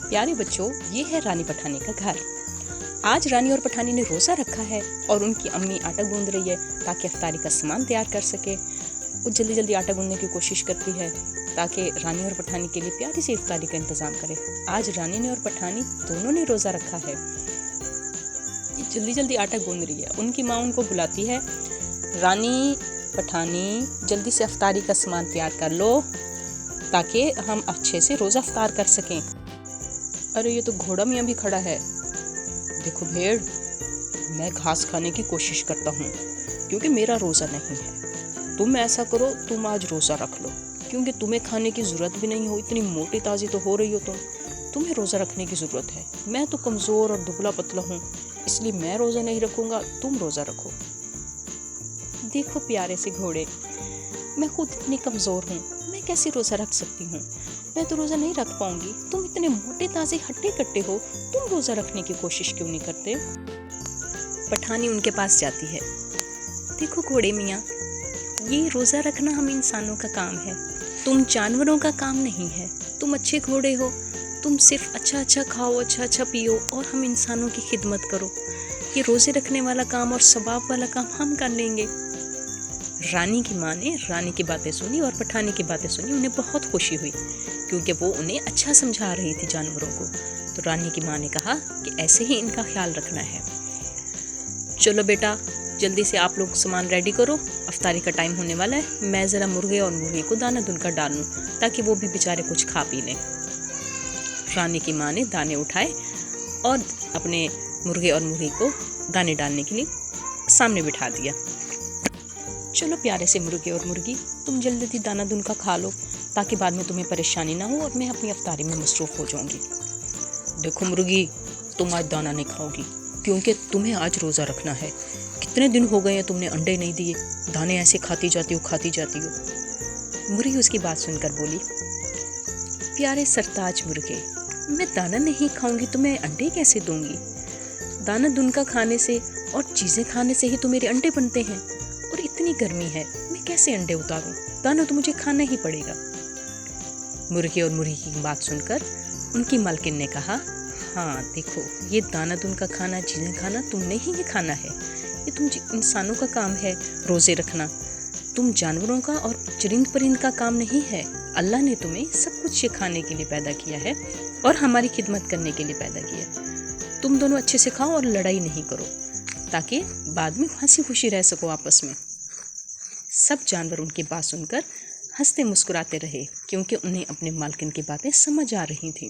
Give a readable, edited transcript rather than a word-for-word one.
प्यारे बच्चों, ये है रानी पठानी का घर। आज रानी और पठानी ने रोज़ा रखा है और उनकी अम्मी आटा गूंद रही है ताकि इफ्तारी का सामान तैयार कर सके। वो जल्दी जल्दी आटा गूंदने की कोशिश करती है ताकि रानी और पठानी के लिए प्यारी सी इफ्तारी का इंतज़ाम करे। आज रानी ने और पठानी दोनों ने रोज़ा रखा है। जल्दी जल्दी आटा गूंद रही है। उनकी माँ उनको बुलाती है, रानी पठानी जल्दी से इफ्तारी का सामान तैयार कर लो ताकि हम अच्छे से रोज़ा इफ्तार कर सकें। अरे ये तो घोड़ा मियाँ भी खड़ा है। देखो भेड़, मैं घास खाने की कोशिश करता हूँ क्योंकि मेरा रोज़ा नहीं है। तुम ऐसा करो, तुम आज रोज़ा रख लो क्योंकि तुम्हें खाने की ज़रूरत भी नहीं हो, इतनी मोटी ताज़ी तो हो रही हो तुम्हें रोज़ा रखने की ज़रूरत है। मैं तो कमज़ोर और दुबला पतला हूँ, इसलिए मैं रोज़ा नहीं रखूँगा, तुम रोज़ा रखो। देखो प्यारे से घोड़े, मैं खुद इतनी कमज़ोर हूँ, मैं कैसे रोज़ा रख सकती हूँ? मैं तो रोज़ा नहीं रख पाऊँगी। तुम इतने मोटे ताज़े हट्टे कट्टे हो, तुम रोज़ा रखने की कोशिश क्यों नहीं करते? पठानी उनके पास जाती है। देखो घोड़े मियाँ, ये रोज़ा रखना हम इंसानों का काम है, तुम जानवरों का काम नहीं है। तुम अच्छे घोड़े हो, तुम सिर्फ अच्छा अच्छा खाओ, अच्छा अच्छा पियो और हम इंसानों की खिदमत करो। ये रोज़े रखने वाला काम और सवाब वाला काम हम कर लेंगे। रानी की माँ ने रानी की बातें सुनी और पठानी की बातें सुनी। उन्हें बहुत खुशी हुई क्योंकि वो उन्हें अच्छा समझा रही थी जानवरों को। तो रानी की माँ ने कहा कि ऐसे ही इनका ख्याल रखना है। चलो बेटा, जल्दी से आप लोग सामान रेडी करो, इफ्तारी का टाइम होने वाला है। मैं ज़रा मुर्गे और मुर्गी को दाना दुनकर डाल लूँ ताकि वो भी बेचारे कुछ खा पी लें। रानी की माँ ने दाने उठाए और अपने मुर्गे और मुर्गी को दाने डालने के लिए सामने बिठा दिया। चलो प्यारे से मुर्गे और मुर्गी, तुम जल्दी जल्दी दाना दुनका खा लो ताकि बाद में तुम्हें परेशानी ना हो और मैं अपनी इफ्तारी में मसरूफ़ हो जाऊंगी। देखो मुर्गी, तुम आज दाना नहीं खाओगी क्योंकि तुम्हें आज रोज़ा रखना है। कितने दिन हो गए हैं तुमने अंडे नहीं दिए, दाने ऐसे खाती जाती हो। मुर्गी उसकी बात सुनकर बोली, प्यारे सरताज मुर्गे, मैं दाना नहीं खाऊंगी तो मैं अंडे कैसे दूंगी? दाना दुनका खाने से और चीज़ें खाने से ही तो मेरे अंडे बनते हैं और इतनी गर्मी है, मैं कैसे अंडे उतारूं? दाना तो मुझे खाना ही पड़ेगा। मुर्गे और मुर्गी की बात सुनकर उनकी मालकिन ने कहा, हाँ देखो, ये दाना दुनका खाना, चीज़ें खाना तुमने ही ये खाना है। ये तुम इंसानों का काम है रोज़े रखना, तुम जानवरों का और चरिंद परिंद का काम नहीं है। अल्लाह ने तुम्हें सब कुछ ये खाने के लिए पैदा किया है और हमारी खिदमत करने के लिए पैदा किया है। तुम दोनों अच्छे से खाओ और लड़ाई नहीं करो ताकि बाद में हंसी खुशी रह सको आपस में। सब जानवर उनकी बात सुनकर हंसते मुस्कुराते रहे क्योंकि उन्हें अपने मालकिन की बातें समझ आ रही थीं।